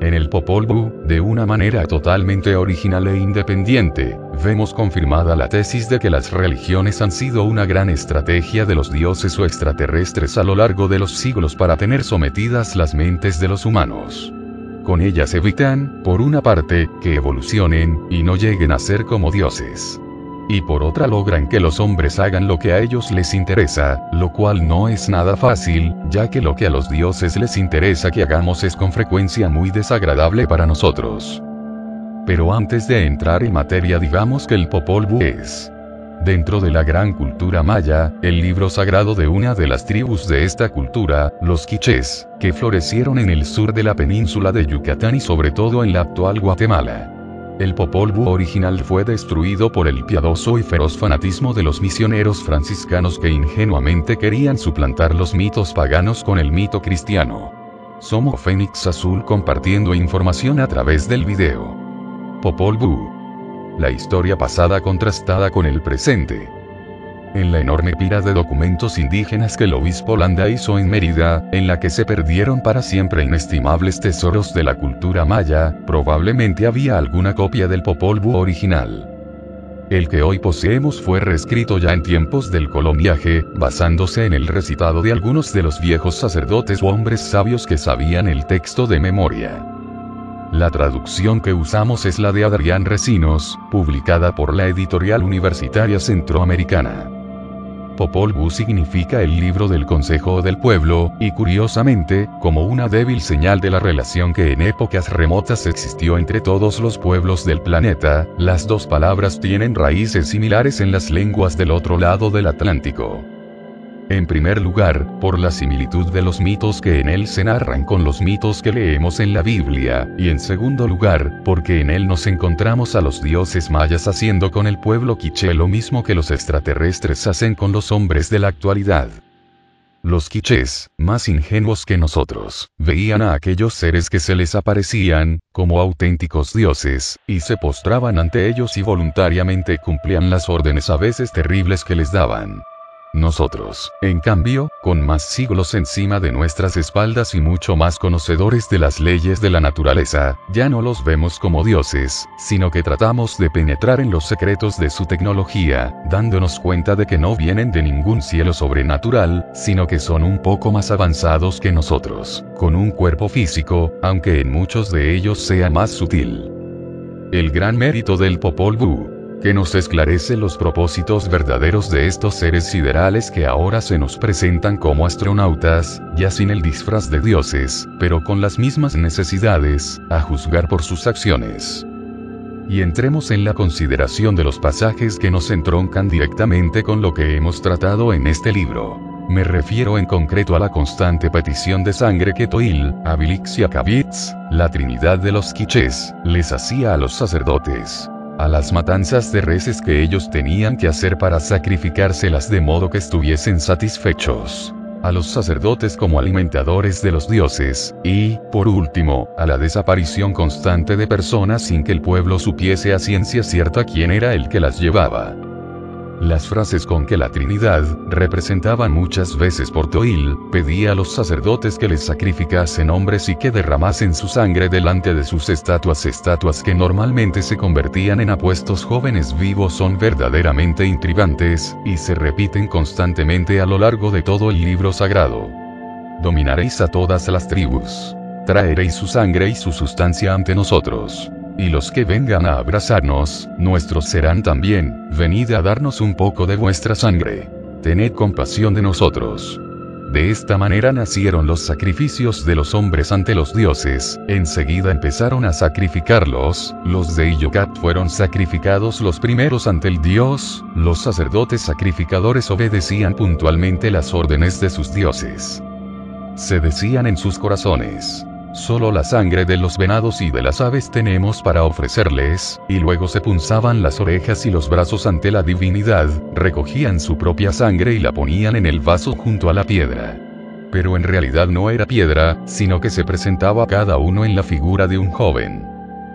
En el Popol Vuh, de una manera totalmente original e independiente, vemos confirmada la tesis de que las religiones han sido una gran estrategia de los dioses o extraterrestres a lo largo de los siglos para tener sometidas las mentes de los humanos. Con ellas evitan, por una parte, que evolucionen, y no lleguen a ser como dioses. Y por otra logran que los hombres hagan lo que a ellos les interesa, lo cual no es nada fácil, ya que lo que a los dioses les interesa que hagamos es con frecuencia muy desagradable para nosotros. Pero antes de entrar en materia, digamos que el Popol Vuh es, dentro de la gran cultura maya, el libro sagrado de una de las tribus de esta cultura, los quichés, que florecieron en el sur de la península de Yucatán y sobre todo en la actual Guatemala. El Popol Vuh original fue destruido por el piadoso y feroz fanatismo de los misioneros franciscanos que ingenuamente querían suplantar los mitos paganos con el mito cristiano. Somos Fénix Azul compartiendo información a través del video. Popol Vuh. La historia pasada contrastada con el presente. En la enorme pila de documentos indígenas que el obispo Landa hizo en Mérida, en la que se perdieron para siempre inestimables tesoros de la cultura maya, probablemente había alguna copia del Popol Vuh original. El que hoy poseemos fue reescrito ya en tiempos del coloniaje, basándose en el recitado de algunos de los viejos sacerdotes o hombres sabios que sabían el texto de memoria. La traducción que usamos es la de Adrián Recinos, publicada por la editorial universitaria centroamericana. Popol Vuh significa el libro del consejo o del pueblo, y curiosamente, como una débil señal de la relación que en épocas remotas existió entre todos los pueblos del planeta, las dos palabras tienen raíces similares en las lenguas del otro lado del Atlántico. En primer lugar, por la similitud de los mitos que en él se narran con los mitos que leemos en la Biblia, y en segundo lugar, porque en él nos encontramos a los dioses mayas haciendo con el pueblo quiché lo mismo que los extraterrestres hacen con los hombres de la actualidad. Los quichés, más ingenuos que nosotros, veían a aquellos seres que se les aparecían, como auténticos dioses, y se postraban ante ellos y voluntariamente cumplían las órdenes a veces terribles que les daban. Nosotros, en cambio, con más siglos encima de nuestras espaldas y mucho más conocedores de las leyes de la naturaleza, ya no los vemos como dioses, sino que tratamos de penetrar en los secretos de su tecnología, dándonos cuenta de que no vienen de ningún cielo sobrenatural, sino que son un poco más avanzados que nosotros, con un cuerpo físico, aunque en muchos de ellos sea más sutil. El gran mérito del Popol Vuh, que nos esclarece los propósitos verdaderos de estos seres siderales que ahora se nos presentan como astronautas, ya sin el disfraz de dioses, pero con las mismas necesidades, a juzgar por sus acciones. Y entremos en la consideración de los pasajes que nos entroncan directamente con lo que hemos tratado en este libro. Me refiero en concreto a la constante petición de sangre que Toil, Abilix y Akabitz, la trinidad de los quichés, les hacía a los sacerdotes. A las matanzas de reses que ellos tenían que hacer para sacrificárselas de modo que estuviesen satisfechos. A los sacerdotes como alimentadores de los dioses, y, por último, a la desaparición constante de personas sin que el pueblo supiese a ciencia cierta quién era el que las llevaba. Las frases con que la Trinidad, representaban muchas veces por Toil, pedía a los sacerdotes que les sacrificasen hombres y que derramasen su sangre delante de sus estatuas que normalmente se convertían en apuestos jóvenes vivos son verdaderamente intrigantes, y se repiten constantemente a lo largo de todo el libro sagrado. Dominaréis a todas las tribus. Traeréis su sangre y su sustancia ante nosotros. Y los que vengan a abrazarnos, nuestros serán también, venid a darnos un poco de vuestra sangre. Tened compasión de nosotros. De esta manera nacieron los sacrificios de los hombres ante los dioses, enseguida empezaron a sacrificarlos, los de Illocat fueron sacrificados los primeros ante el dios, los sacerdotes sacrificadores obedecían puntualmente las órdenes de sus dioses. Se decían en sus corazones: solo la sangre de los venados y de las aves tenemos para ofrecerles, y luego se punzaban las orejas y los brazos ante la divinidad, recogían su propia sangre y la ponían en el vaso junto a la piedra. Pero en realidad no era piedra, sino que se presentaba cada uno en la figura de un joven.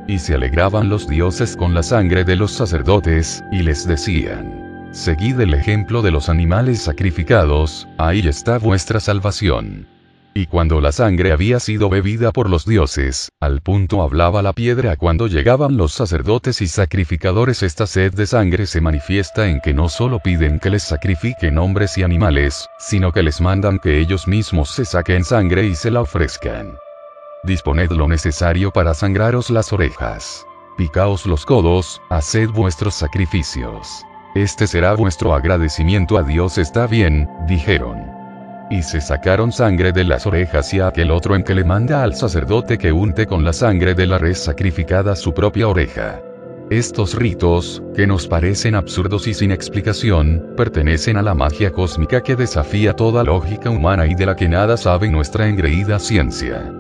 Y se alegraban los dioses con la sangre de los sacerdotes, y les decían: seguid el ejemplo de los animales sacrificados, ahí está vuestra salvación. Y cuando la sangre había sido bebida por los dioses, al punto hablaba la piedra cuando llegaban los sacerdotes y sacrificadores. Esta sed de sangre se manifiesta en que no solo piden que les sacrifiquen hombres y animales, sino que les mandan que ellos mismos se saquen sangre y se la ofrezcan. Disponed lo necesario para sangraros las orejas. Picaos los codos, haced vuestros sacrificios. Este será vuestro agradecimiento a Dios. Está bien, dijeron. Y se sacaron sangre de las orejas y a aquel otro en que le manda al sacerdote que unte con la sangre de la res sacrificada su propia oreja. Estos ritos, que nos parecen absurdos y sin explicación, pertenecen a la magia cósmica que desafía toda lógica humana y de la que nada sabe nuestra engreída ciencia.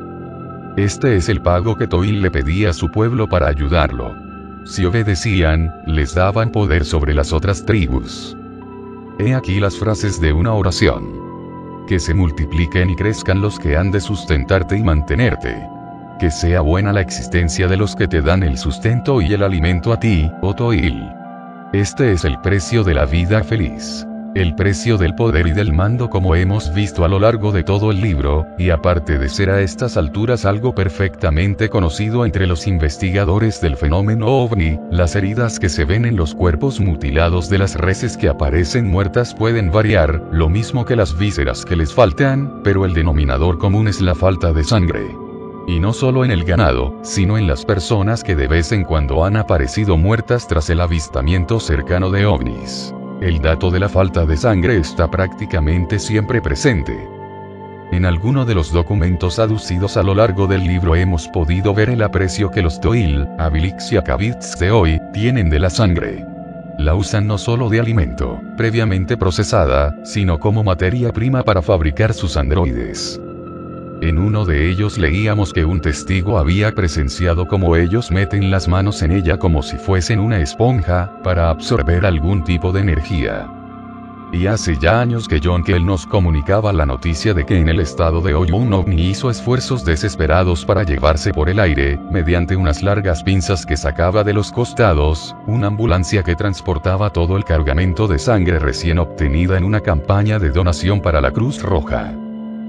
Este es el pago que Toil le pedía a su pueblo para ayudarlo. Si obedecían, les daban poder sobre las otras tribus. He aquí las frases de una oración. Que se multipliquen y crezcan los que han de sustentarte y mantenerte. Que sea buena la existencia de los que te dan el sustento y el alimento a ti, oh Toil. Este es el precio de la vida feliz. El precio del poder y del mando, como hemos visto a lo largo de todo el libro, y aparte de ser a estas alturas algo perfectamente conocido entre los investigadores del fenómeno ovni, las heridas que se ven en los cuerpos mutilados de las reses que aparecen muertas pueden variar, lo mismo que las vísceras que les faltan, pero el denominador común es la falta de sangre. Y no solo en el ganado, sino en las personas que de vez en cuando han aparecido muertas tras el avistamiento cercano de ovnis. El dato de la falta de sangre está prácticamente siempre presente. En alguno de los documentos aducidos a lo largo del libro hemos podido ver el aprecio que los Toil, Abilix y Akabits de hoy, tienen de la sangre. La usan no solo de alimento, previamente procesada, sino como materia prima para fabricar sus androides. En uno de ellos leíamos que un testigo había presenciado cómo ellos meten las manos en ella como si fuesen una esponja, para absorber algún tipo de energía. Y hace ya años que John Kell nos comunicaba la noticia de que en el estado de hoy un ovni hizo esfuerzos desesperados para llevarse por el aire, mediante unas largas pinzas que sacaba de los costados, una ambulancia que transportaba todo el cargamento de sangre recién obtenida en una campaña de donación para la Cruz Roja.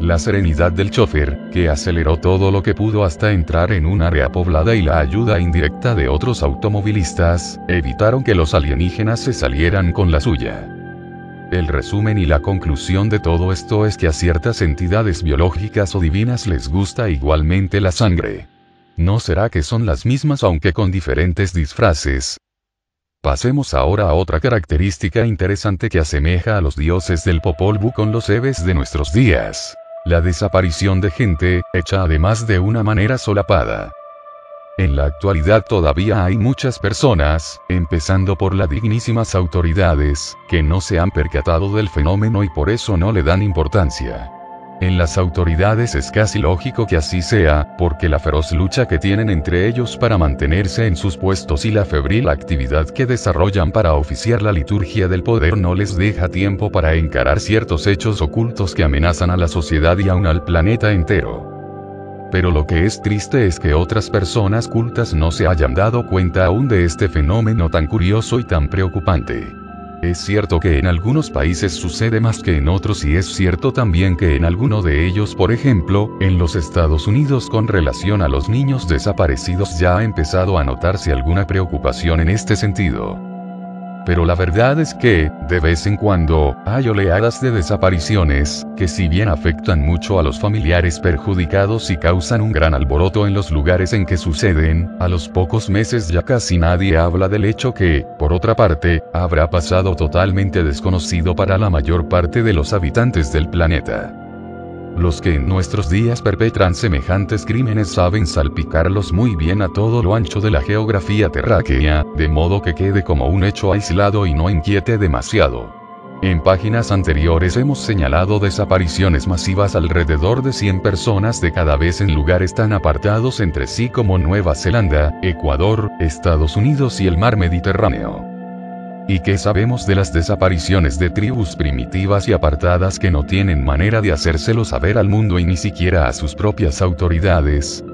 La serenidad del chofer, que aceleró todo lo que pudo hasta entrar en un área poblada, y la ayuda indirecta de otros automovilistas, evitaron que los alienígenas se salieran con la suya. El resumen y la conclusión de todo esto es que a ciertas entidades biológicas o divinas les gusta igualmente la sangre. ¿No será que son las mismas aunque con diferentes disfraces? Pasemos ahora a otra característica interesante que asemeja a los dioses del Popol Vuh con los Eves de nuestros días. La desaparición de gente, hecha además de una manera solapada. En la actualidad todavía hay muchas personas, empezando por las dignísimas autoridades, que no se han percatado del fenómeno y por eso no le dan importancia. En las autoridades es casi lógico que así sea, porque la feroz lucha que tienen entre ellos para mantenerse en sus puestos y la febril actividad que desarrollan para oficiar la liturgia del poder no les deja tiempo para encarar ciertos hechos ocultos que amenazan a la sociedad y aún al planeta entero. Pero lo que es triste es que otras personas cultas no se hayan dado cuenta aún de este fenómeno tan curioso y tan preocupante. Es cierto que en algunos países sucede más que en otros, y es cierto también que en alguno de ellos, por ejemplo, en los Estados Unidos, con relación a los niños desaparecidos, ya ha empezado a notarse alguna preocupación en este sentido. Pero la verdad es que, de vez en cuando, hay oleadas de desapariciones, que si bien afectan mucho a los familiares perjudicados y causan un gran alboroto en los lugares en que suceden, a los pocos meses ya casi nadie habla del hecho que, por otra parte, habrá pasado totalmente desconocido para la mayor parte de los habitantes del planeta. Los que en nuestros días perpetran semejantes crímenes saben salpicarlos muy bien a todo lo ancho de la geografía terráquea, de modo que quede como un hecho aislado y no inquiete demasiado. En páginas anteriores hemos señalado desapariciones masivas alrededor de 100 personas de cada vez en lugares tan apartados entre sí como Nueva Zelanda, Ecuador, Estados Unidos y el mar Mediterráneo. ¿Y qué sabemos de las desapariciones de tribus primitivas y apartadas que no tienen manera de hacérselo saber al mundo y ni siquiera a sus propias autoridades?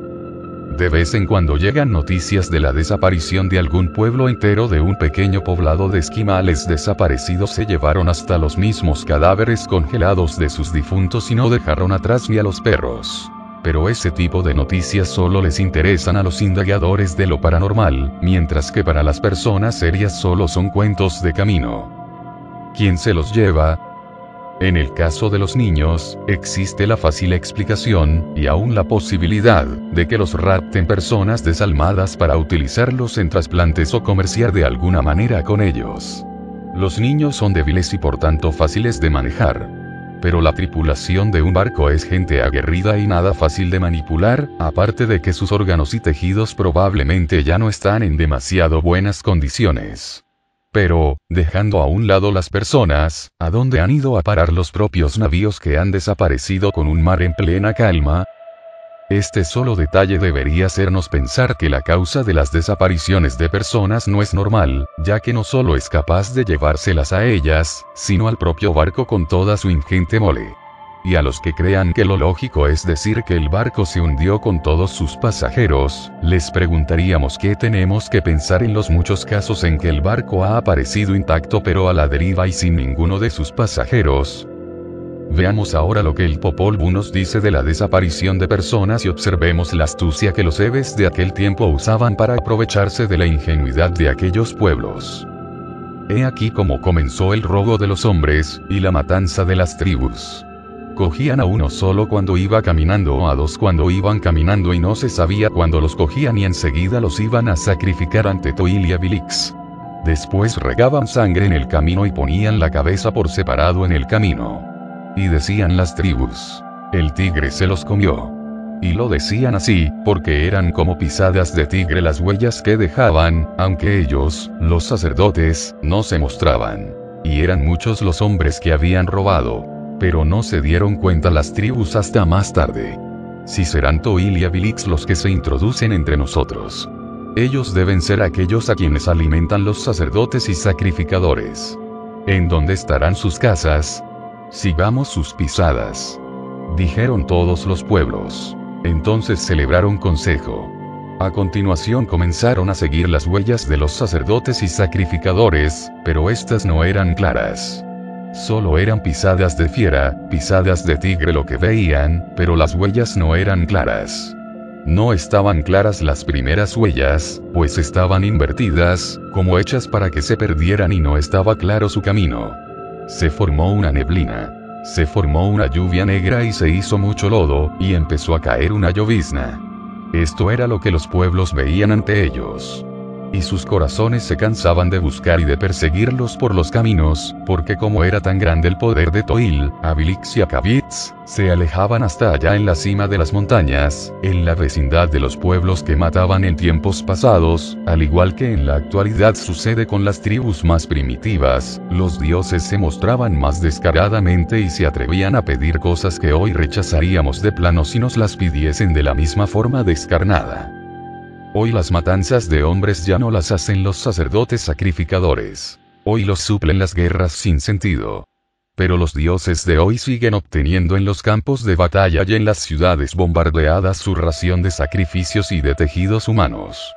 De vez en cuando llegan noticias de la desaparición de algún pueblo entero de un pequeño poblado de esquimales desaparecidos. Se llevaron hasta los mismos cadáveres congelados de sus difuntos y no dejaron atrás ni a los perros. Pero ese tipo de noticias solo les interesan a los indagadores de lo paranormal, mientras que para las personas serias solo son cuentos de camino. ¿Quién se los lleva? En el caso de los niños, existe la fácil explicación, y aún la posibilidad, de que los rapten personas desalmadas para utilizarlos en trasplantes o comerciar de alguna manera con ellos. Los niños son débiles y por tanto fáciles de manejar. Pero la tripulación de un barco es gente aguerrida y nada fácil de manipular, aparte de que sus órganos y tejidos probablemente ya no están en demasiado buenas condiciones. Pero, dejando a un lado las personas, ¿a dónde han ido a parar los propios navíos que han desaparecido con un mar en plena calma? Este solo detalle debería hacernos pensar que la causa de las desapariciones de personas no es normal, ya que no solo es capaz de llevárselas a ellas, sino al propio barco con toda su ingente mole. Y a los que crean que lo lógico es decir que el barco se hundió con todos sus pasajeros, les preguntaríamos qué tenemos que pensar en los muchos casos en que el barco ha aparecido intacto pero a la deriva y sin ninguno de sus pasajeros. Veamos ahora lo que el Popol Vuh nos dice de la desaparición de personas y observemos la astucia que los hebes de aquel tiempo usaban para aprovecharse de la ingenuidad de aquellos pueblos. He aquí cómo comenzó el robo de los hombres, y la matanza de las tribus. Cogían a uno solo cuando iba caminando o a dos cuando iban caminando y no se sabía cuándo los cogían y enseguida los iban a sacrificar ante Toil y Abilix. Después regaban sangre en el camino y ponían la cabeza por separado en el camino. Y decían las tribus: el tigre se los comió. Y lo decían así, porque eran como pisadas de tigre las huellas que dejaban, aunque ellos, los sacerdotes, no se mostraban. Y eran muchos los hombres que habían robado. Pero no se dieron cuenta las tribus hasta más tarde. Si serán Toil y Abilix los que se introducen entre nosotros. Ellos deben ser aquellos a quienes alimentan los sacerdotes y sacrificadores. ¿En dónde estarán sus casas? Sigamos sus pisadas. Dijeron todos los pueblos. Entonces celebraron consejo. A continuación comenzaron a seguir las huellas de los sacerdotes y sacrificadores, pero estas no eran claras. Solo eran pisadas de fiera, pisadas de tigre lo que veían, pero las huellas no eran claras. No estaban claras las primeras huellas, pues estaban invertidas, como hechas para que se perdieran y no estaba claro su camino. Se formó una neblina. Se formó una lluvia negra y se hizo mucho lodo, y empezó a caer una llovizna. Esto era lo que los pueblos veían ante ellos. Y sus corazones se cansaban de buscar y de perseguirlos por los caminos, porque como era tan grande el poder de Toil, Abilix y Akabitz, se alejaban hasta allá en la cima de las montañas, en la vecindad de los pueblos que mataban en tiempos pasados, al igual que en la actualidad sucede con las tribus más primitivas, los dioses se mostraban más descaradamente y se atrevían a pedir cosas que hoy rechazaríamos de plano si nos las pidiesen de la misma forma descarnada. Hoy las matanzas de hombres ya no las hacen los sacerdotes sacrificadores. Hoy los suplen las guerras sin sentido. Pero los dioses de hoy siguen obteniendo en los campos de batalla y en las ciudades bombardeadas su ración de sacrificios y de tejidos humanos.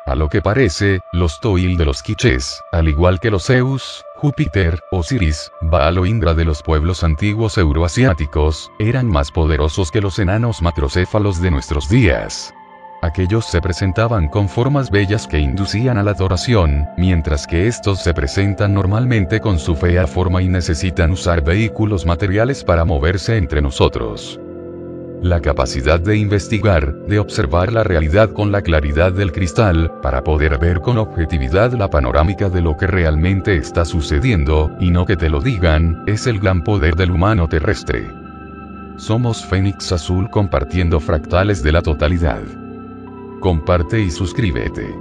A lo que parece, los Toil de los quichés, al igual que los Zeus, Júpiter, Osiris, Baal o Indra de los pueblos antiguos euroasiáticos, eran más poderosos que los enanos macrocéfalos de nuestros días. Aquellos se presentaban con formas bellas que inducían a la adoración, mientras que estos se presentan normalmente con su fea forma y necesitan usar vehículos materiales para moverse entre nosotros. La capacidad de investigar, de observar la realidad con la claridad del cristal, para poder ver con objetividad la panorámica de lo que realmente está sucediendo, y no que te lo digan, es el gran poder del humano terrestre. Somos Fénix Azul compartiendo fractales de la totalidad. Comparte y suscríbete.